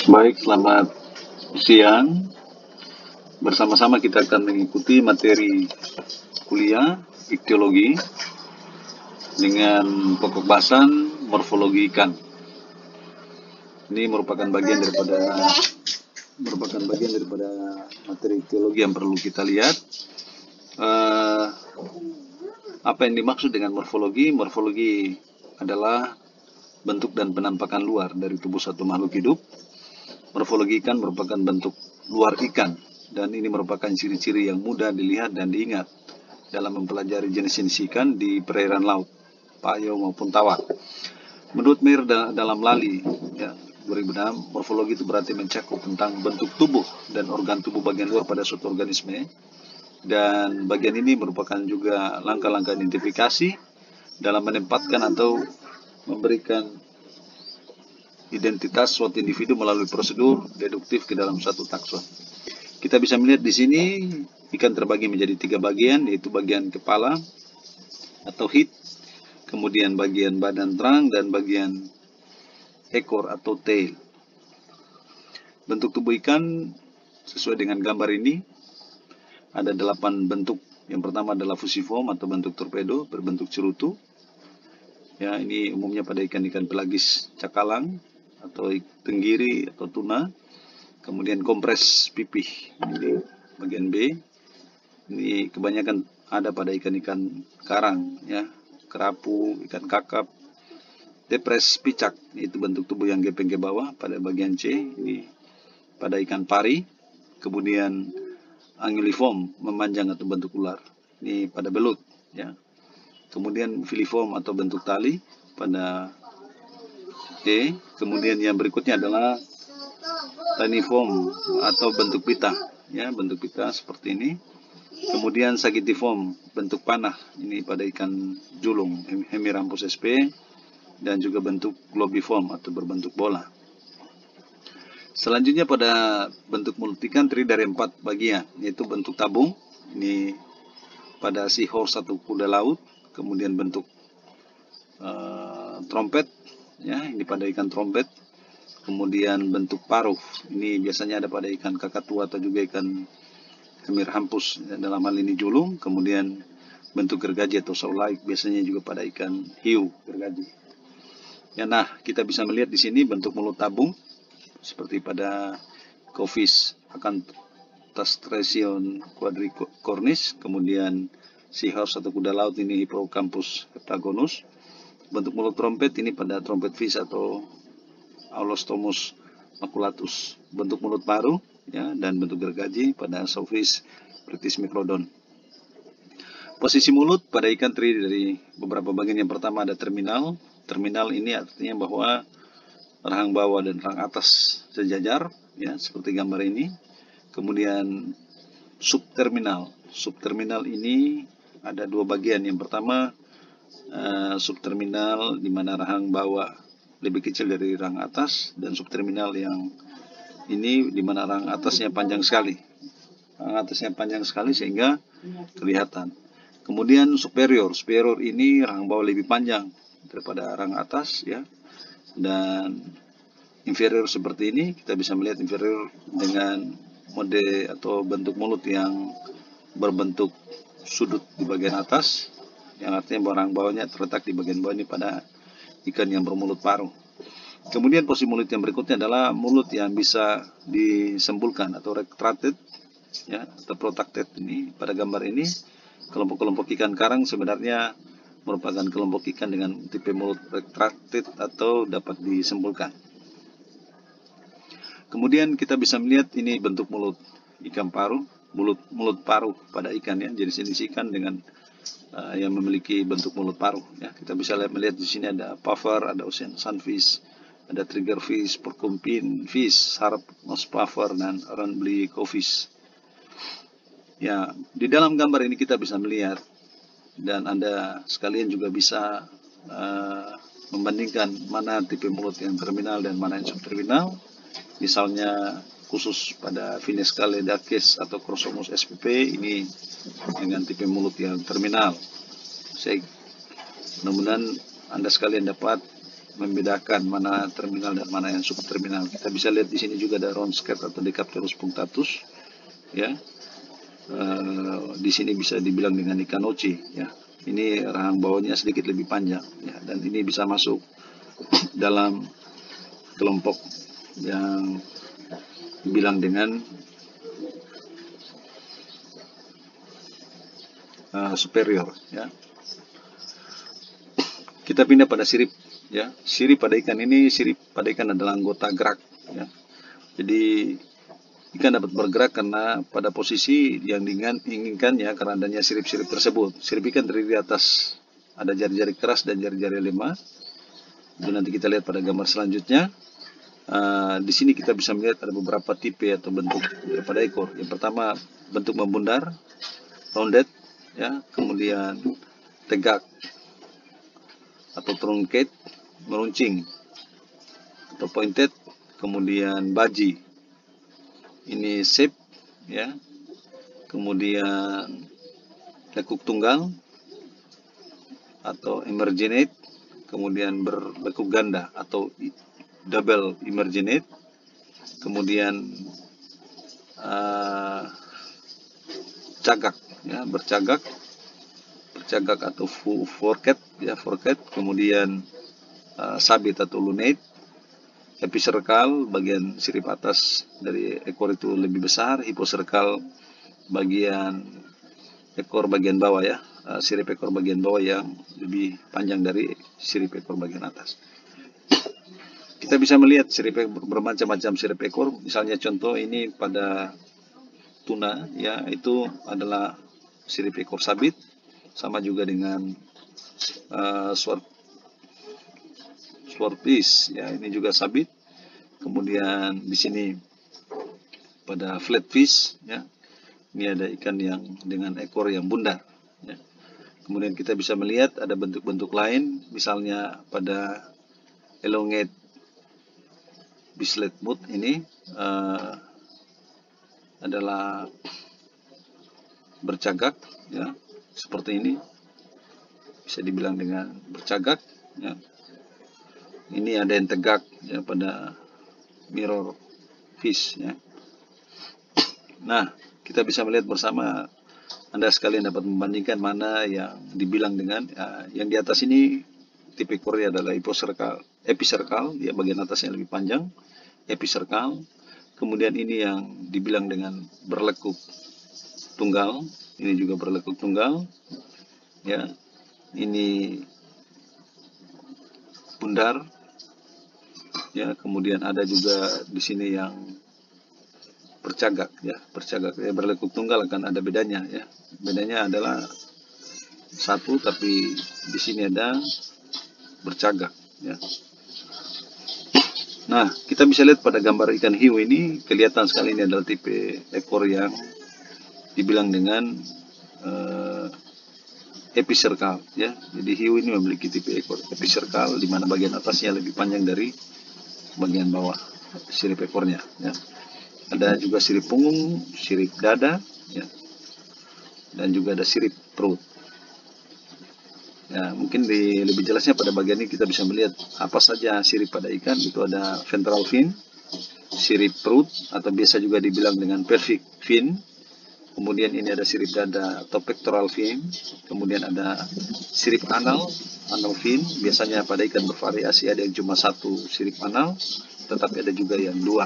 Baik, selamat siang. Bersama-sama kita akan mengikuti materi kuliah iktiologi dengan pokok bahasan morfologi ikan. Ini merupakan bagian daripada materi iktiologi yang perlu kita lihat. Apa yang dimaksud dengan morfologi? Morfologi adalah bentuk dan penampakan luar dari tubuh satu makhluk hidup. Morfologi ikan merupakan bentuk luar ikan, dan ini merupakan ciri-ciri yang mudah dilihat dan diingat dalam mempelajari jenis-jenis ikan di perairan laut, payo maupun tawar. Menurut Mir dalam Lali, 2006, morfologi itu berarti mencakup tentang bentuk tubuh dan organ tubuh bagian luar pada suatu organisme, dan bagian ini merupakan juga langkah-langkah identifikasi dalam menempatkan atau memberikan identitas suatu individu melalui prosedur deduktif ke dalam satu takson. Kita bisa melihat di sini ikan terbagi menjadi 3 bagian, yaitu bagian kepala atau head, kemudian bagian badan terang, dan bagian ekor atau tail. Bentuk tubuh ikan sesuai dengan gambar ini ada 8 bentuk. Yang pertama adalah fusiform atau bentuk torpedo berbentuk cerutu. Ya, ini umumnya pada ikan-ikan pelagis cakalang atau tenggiri atau tuna. Kemudian kompres pipih, ini bagian B. Ini kebanyakan ada pada ikan-ikan karang, ya, kerapu, ikan kakap. Depres picak, itu bentuk tubuh yang gepeng ke bawah pada bagian C. Ini pada ikan pari. Kemudian anguilliform, memanjang atau bentuk ular, ini pada belut, ya. Kemudian filiform atau bentuk tali pada E. Kemudian yang berikutnya adalah tiniform atau bentuk pita, ya, bentuk pita seperti ini. Kemudian sagittiform, bentuk panah, ini pada ikan julung, Hemirampus sp, dan juga bentuk globiform atau berbentuk bola. Selanjutnya pada bentuk mulut ikan terdiri dari 4 bagian, yaitu bentuk tabung, ini pada seahorse atau kuda laut. Kemudian bentuk trompet, ya, ini pada ikan trompet. Kemudian bentuk paruh, ini biasanya ada pada ikan kakatua atau juga ikan Hemirampus, ya, dalam hal ini julung. Kemudian bentuk gergaji atau saulaik, biasanya juga pada ikan hiu gergaji. Ya, nah, kita bisa melihat di sini bentuk mulut tabung seperti pada Cophis Acanthastracion quadricornis. Kemudian seahorse atau kuda laut ini Hippocampus heptagonus. Bentuk mulut trompet ini pada trompet fish atau Aulostomus maculatus. Bentuk mulut paruh, ya, dan bentuk gergaji pada Sawfish British-Microdon. Posisi mulut pada ikan terdiri dari beberapa bagian. Yang pertama ada terminal. Terminal ini artinya bahwa rahang bawah dan rahang atas sejajar, ya, seperti gambar ini. Kemudian subterminal. Subterminal ini ada 2 bagian. Yang pertama subterminal di mana rahang bawah lebih kecil dari rahang atas, dan subterminal yang ini di mana rahang atasnya panjang sekali. Rahang atasnya panjang sekali sehingga kelihatan. Kemudian superior. Superior ini rahang bawah lebih panjang daripada rahang atas, ya. Dan inferior seperti ini, kita bisa melihat inferior dengan mode atau bentuk mulut yang berbentuk sudut di bagian atas, yang artinya rahang bawahnya terletak di bagian bawah ini pada ikan yang bermulut paruh. Kemudian posisi mulut yang berikutnya adalah mulut yang bisa disembulkan atau retracted, ya, atau protected. Ini pada gambar ini kelompok-kelompok ikan karang sebenarnya merupakan kelompok ikan dengan tipe mulut retracted atau dapat disembulkan. Kemudian kita bisa melihat ini bentuk mulut ikan paruh, mulut paruh pada ikan, ya, jenis-jenis ikan dengan yang memiliki bentuk mulut paruh, ya. Kita bisa melihat di sini ada puffer, ada ocean sunfish, ada triggerfish, porcupine fish, sharp nose puffer, dan hornbill crawfish. Ya, di dalam gambar ini kita bisa melihat, dan Anda sekalian juga bisa membandingkan mana tipe mulut yang terminal dan mana yang subterminal. Misalnya khusus pada Finescaledaces atau Chrosomus spp ini dengan tipe mulut yang terminal. Mudah-mudahan Anda sekalian dapat membedakan mana terminal dan mana yang subterminal. Kita bisa lihat di sini juga ada round skirt atau Decapterus punctatus, ya. Di sini bisa dibilang dengan ikan oci, ya. Ini rahang bawahnya sedikit lebih panjang, ya, dan ini bisa masuk dalam kelompok yang dibilang dengan superior, ya. Kita pindah pada sirip, ya. Sirip pada ikan ini, sirip pada ikan adalah anggota gerak, ya. Jadi ikan dapat bergerak karena pada posisi yang diinginkan, ya, karena adanya sirip-sirip tersebut. Sirip ikan terdiri atas ada jari-jari keras dan jari-jari lemah. Itu nanti kita lihat pada gambar selanjutnya. Di sini kita bisa melihat ada beberapa tipe atau bentuk daripada ekor. Yang pertama bentuk membundar, rounded, ya, kemudian tegak atau truncate, meruncing, atau pointed, kemudian baji. Ini shape, ya, kemudian lekuk tunggal atau emerginate, kemudian berlekuk ganda atau double emerginate, kemudian cagak, ya, bercagak atau forked, ya, forked, kemudian sabit atau lunate. Epicercal, bagian sirip atas dari ekor itu lebih besar. Hipocercal, bagian ekor bagian bawah, ya, sirip ekor bagian bawah yang lebih panjang dari sirip ekor bagian atas. Kita bisa melihat sirip bermacam-macam sirip ekor. Misalnya contoh ini pada tuna, ya, itu adalah sirip ekor sabit, sama juga dengan swordfish, ya, ini juga sabit. Kemudian di sini pada flatfish, ya, ini ada ikan yang dengan ekor yang bundar, ya. Kemudian kita bisa melihat ada bentuk-bentuk lain, misalnya pada elongate bislet mood ini adalah bercagak, ya, seperti ini, bisa dibilang dengan bercagak, ya. Ini ada yang tegak, ya, pada mirror fish, ya. Nah, kita bisa melihat bersama, Anda sekalian dapat membandingkan mana yang dibilang dengan yang di atas ini tipe ekornya adalah epicercal, ya, bagian atasnya lebih panjang, epicercal. Kemudian ini yang dibilang dengan berlekuk tunggal, ini juga berlekuk tunggal, ya. Ini bundar, ya. Kemudian ada juga di sini yang bercagak, ya, berlekuk tunggal akan ada bedanya, ya. Bedanya adalah satu, tapi di sini ada bercagak, ya. Nah, kita bisa lihat pada gambar ikan hiu ini, kelihatan sekali ini adalah tipe ekor yang dibilang dengan epicercal, ya. Jadi hiu ini memiliki tipe ekor epicercal, di mana bagian atasnya lebih panjang dari bagian bawah sirip ekornya, ya. Ada juga sirip punggung, sirip dada, ya, dan juga ada sirip perut. Ya, mungkin lebih jelasnya pada bagian ini kita bisa melihat apa saja sirip pada ikan. Itu ada ventral fin, sirip perut atau biasa juga dibilang dengan pelvic fin. Kemudian ini ada sirip dada atau pectoral fin. Kemudian ada sirip anal fin. Biasanya pada ikan bervariasi, ada yang cuma satu sirip anal, tetapi ada juga yang dua.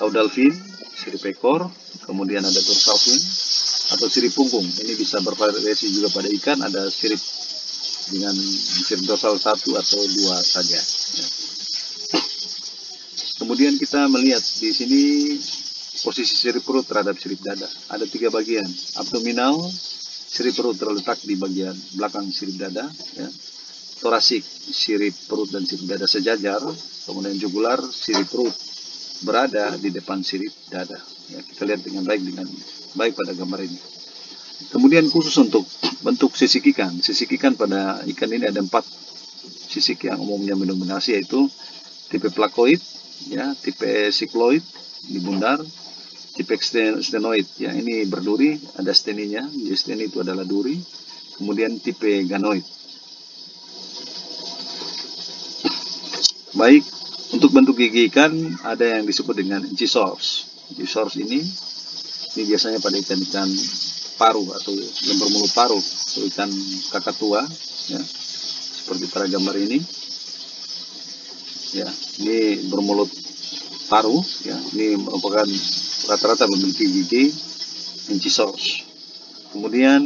Caudal fin, sirip ekor. Kemudian ada dorsal fin atau sirip punggung. Ini bisa bervariasi juga pada ikan, ada sirip dengan sirip dorsal satu atau dua saja, ya. Kemudian kita melihat di sini posisi sirip perut terhadap sirip dada. Ada 3 bagian. Abdominal, sirip perut terletak di bagian belakang sirip dada, ya. Torasik, sirip perut dan sirip dada sejajar. Kemudian jugular, sirip perut berada di depan sirip dada, ya. Kita lihat dengan baik pada gambar ini. Kemudian khusus untuk bentuk sisik ikan. Sisik ikan pada ikan ini ada 4 sisik yang umumnya mendominasi, yaitu tipe plakoid, ya, tipe sikloid di bundar, tipe stenoid, ya, ini berduri, ada steninya. Di steni itu adalah duri. Kemudian tipe ganoid. Baik, untuk bentuk gigi ikan ada yang disebut dengan incisors. Incisors ini biasanya pada ikan-ikan paru atau yang bermulut paru, atau ikan kakatua, ya, seperti pada gambar ini. Ya, ini bermulut paru, ya, ini merupakan rata-rata memiliki gigi incisors. Kemudian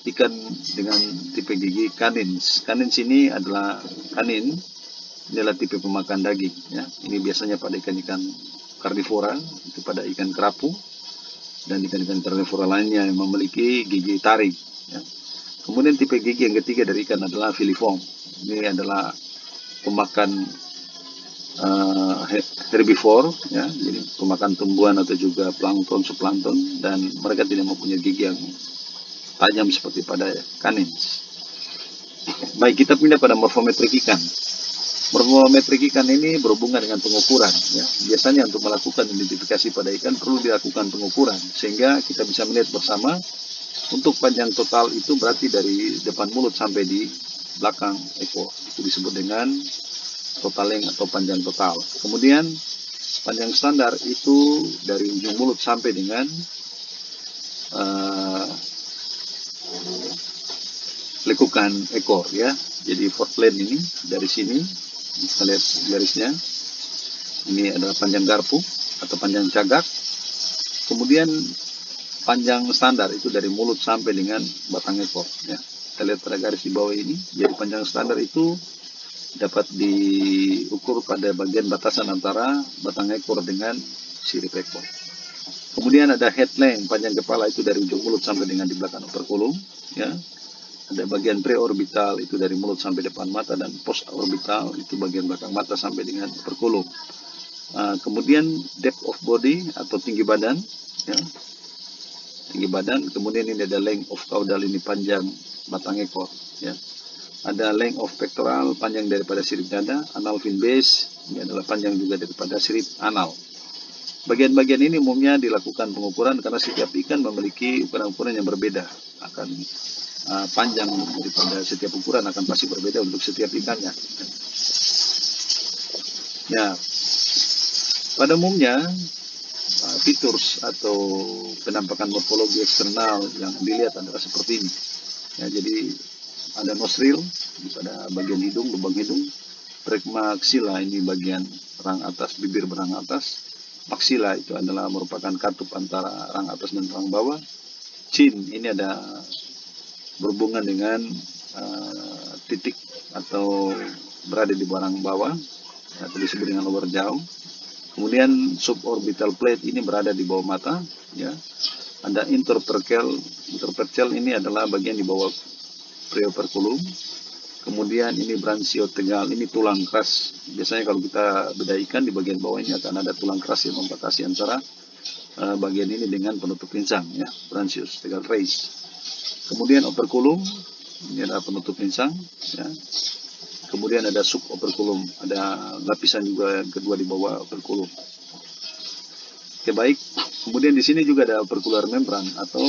ikan dengan tipe gigi canins. Canins ini adalah tipe pemakan daging. Ya. Ini biasanya pada ikan-ikan karnivora, itu pada ikan kerapu dan ikan-ikan karnivora lainnya yang memiliki gigi taring. Ya. Kemudian tipe gigi yang ketiga dari ikan adalah filiform. Ini adalah pemakan herbivore, ya, jadi pemakan tumbuhan atau juga plankton, zooplankton, dan mereka tidak mempunyai gigi yang tajam seperti pada canins. Baik, kita pindah pada morfometrik ikan. Morfometrik ikan ini berhubungan dengan pengukuran. Ya. Biasanya untuk melakukan identifikasi pada ikan perlu dilakukan pengukuran, sehingga kita bisa melihat bersama untuk panjang total itu berarti dari depan mulut sampai di belakang ekor. Itu disebut dengan total length atau panjang total. Kemudian panjang standar itu dari ujung mulut sampai dengan lekukan ekor, ya. Jadi fourth lane ini dari sini kita lihat garisnya. Ini adalah panjang garpu atau panjang cagak. Kemudian panjang standar itu dari mulut sampai dengan batang ekor, ya. Kita lihat pada garis di bawah ini. Jadi panjang standar itu dapat diukur pada bagian batasan antara batang ekor dengan sirip ekor. Kemudian ada head length, panjang kepala itu dari ujung mulut sampai dengan di belakang operculum, ya. Ada bagian preorbital itu dari mulut sampai depan mata, dan postorbital itu bagian belakang mata sampai dengan operculum. Kemudian depth of body atau tinggi badan, ya. Tinggi badan. Kemudian ini ada length of caudal, ini panjang batang ekor, ya. Ada length of pectoral, panjang daripada sirip dada. Anal fin base, ini adalah panjang juga daripada sirip anal. Bagian-bagian ini umumnya dilakukan pengukuran karena setiap ikan memiliki ukuran-ukuran yang berbeda. Akan panjang daripada setiap ukuran akan pasti berbeda untuk setiap ikannya. Ya, pada umumnya features atau penampakan morfologi eksternal yang dilihat adalah seperti ini. Ya, jadi ada nostril pada bagian hidung, lubang hidung. Premaxilla ini bagian rang atas, bibir berang atas. Maxilla itu adalah merupakan katup antara rang atas dan rang bawah. Chin ini ada berhubungan dengan titik atau berada di barang bawah, atau disebut dengan lower jaw. Kemudian suborbital plate ini berada di bawah mata, ya. Ada interperkel ini adalah bagian di bawah preoperculum. Kemudian ini branchiotegal, ini tulang keras. Biasanya kalau kita bedah ikan di bagian bawah ini akan ada tulang keras yang membatasi antara bagian ini dengan penutup pinsang, ya, branchiotegal rays. Kemudian operculum, ini ada penutup pinsang, ya. Kemudian ada suboperculum, ada lapisan juga yang kedua di bawah operculum. Oke, baik. Kemudian di sini juga ada opercular membran atau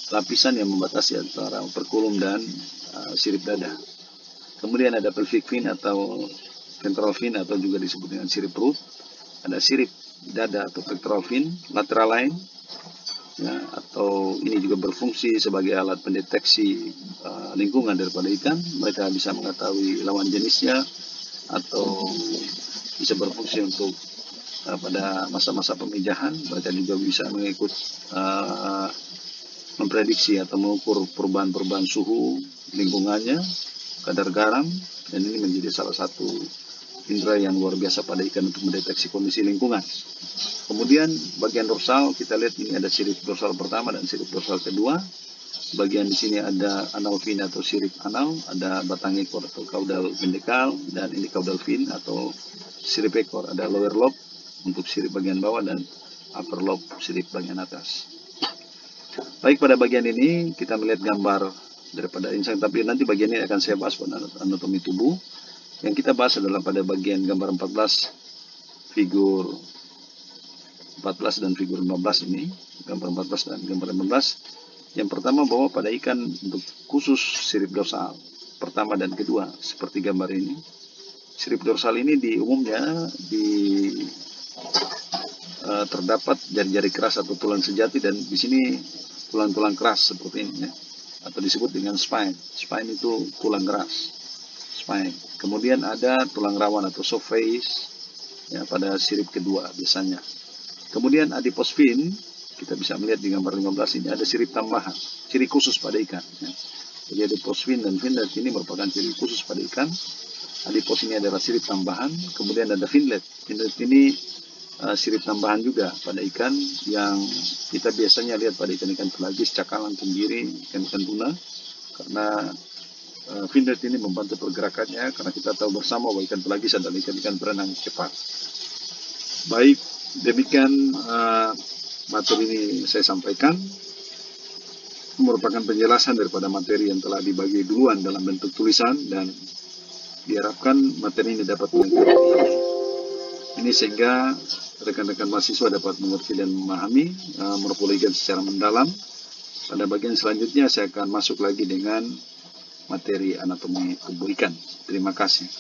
lapisan yang membatasi antara operculum dan sirip dada. Kemudian ada pelvic fin atau ventral fin atau juga disebut dengan sirip perut. Ada sirip dada atau pectoral fin, lateral line, ya, atau ini juga berfungsi sebagai alat pendeteksi lingkungan daripada ikan. Mereka bisa mengetahui lawan jenisnya atau bisa berfungsi untuk pada masa-masa pemijahan. Mereka juga bisa mengikut memprediksi atau mengukur perubahan-perubahan suhu lingkungannya, kadar garam, dan ini menjadi salah satu indera yang luar biasa pada ikan untuk mendeteksi kondisi lingkungan. Kemudian bagian dorsal kita lihat ini ada sirip dorsal pertama dan sirip dorsal kedua. Bagian di sini ada anal fin atau sirip anal, ada batang ekor atau caudal pendekal, dan ini caudal fin atau sirip ekor. Ada lower lobe untuk sirip bagian bawah dan upper lobe sirip bagian atas. Baik, pada bagian ini kita melihat gambar daripada insang, tapi nanti bagian ini akan saya bahas pada anatomi tubuh. Yang kita bahas adalah pada bagian gambar 14, figur 14 dan figur 15 ini, gambar 14 dan gambar 15. Yang pertama bahwa pada ikan untuk khusus sirip dorsal, pertama dan kedua seperti gambar ini. Sirip dorsal ini umumnya terdapat jari-jari keras atau tulang sejati, dan di sini tulang-tulang keras seperti ini ya, atau disebut dengan spine. Spine itu tulang keras, spine. Kemudian ada tulang rawan atau soft face ya pada sirip kedua biasanya. Kemudian adipose fin, kita bisa melihat di gambar 15 ini ada sirip tambahan, ciri khusus pada ikan ya. Jadi adipose fin dan finlet ini merupakan ciri khusus pada ikan. Adipose ini adalah sirip tambahan. Kemudian ada finlet. Finlet ini sirip tambahan juga pada ikan yang kita biasanya lihat pada ikan-ikan pelagis, cakalang, tenggiri, ikan-ikan tuna, karena finlet ini membantu pergerakannya, karena kita tahu bersama bahwa ikan pelagis adalah ikan-ikan berenang cepat. Baik, demikian materi ini saya sampaikan, merupakan penjelasan daripada materi yang telah dibagi duluan dalam bentuk tulisan, dan diharapkan materi ini dapat melengkapi ini sehingga rekan-rekan mahasiswa dapat mengerti dan memahami morfologi ikan secara mendalam. Pada bagian selanjutnya saya akan masuk lagi dengan materi anatomi tubuh ikan. Terima kasih.